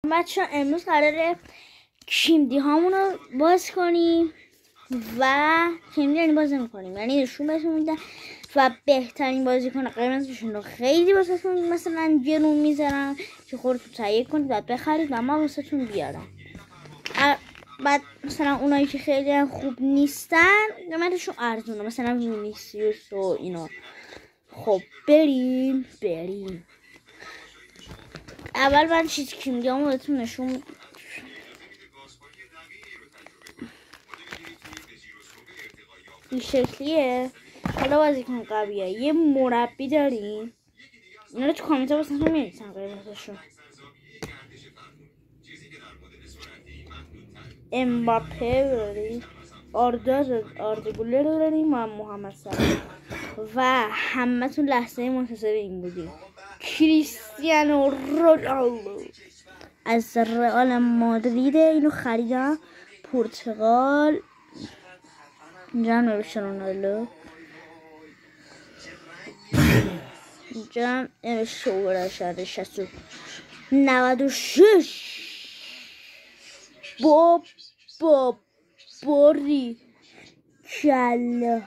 بچه امروز قراره کیمدی هامون رو باز کنیم و کیمدی یعنی باز نمی‌کنیم، یعنی نشون بهتون میدن و بهترین بازیکن قیمتشون رو خیلی واسهتون مثلا گرون میذارم که خودتون تهیه کنید و بخرید و ما واسهتون بیارم. بعد مثلا اونایی که خیلی هم خوب نیستن قیمتشون ارزونه، مثلا وینیسیوس و اینا. خب بریم اول من چیز کیمدی هامو بهتون نشون این شکلیه. حالا بازیکن قویه. یه مربی داریم، اینا رو تو کامنت ها واسهتون می‌نویسم قیمتشون. امباپه داریم، آردا گولر داریم و محمد صلاح و همتون لحظه منتظر این بودیم. کریستیانو رونالدو از رئال مادرید، اینو خریدم پرتغال. اینجا هم نوشته رونالدو، اینجا هم نوشته اوبرا شده 96. باری کلا.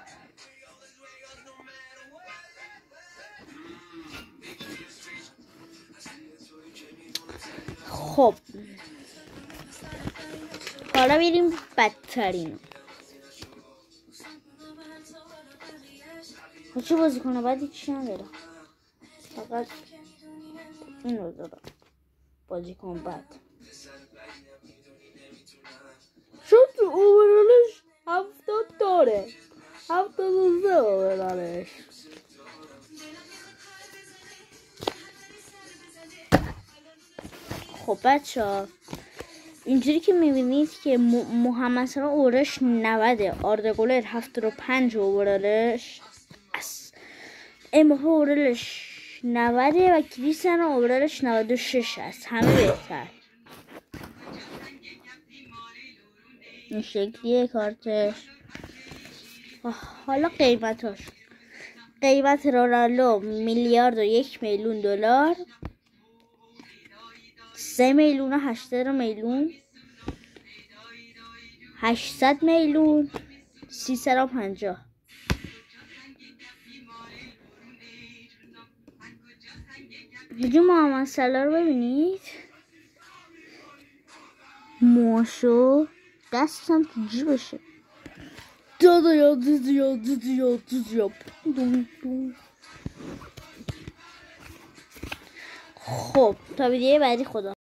خب حالا بریم بدترین. چه بازی کنه بعد چی نداره، فقط این رو داره بازی کن بد. شد تو اوورالش 70 داره، 73 اوورالش. خب بچه ها اینجوری که میبینید که محمد صلاح اوورالش 90، آردا گولر 75 اوورالش، امباپه اوورالش 90 و کریستیانو اوورالش 96 است. همه بهتر. این شکلیه کارتش. حالا قیمتاش. قیمت رونالدو $1,001,000,000، 3,000,000 800,000,000 350. ویدیو محمد صلاح رو ببینید. ماشو دستم تو جیبشه. خب تا ویدیو بعدی خدا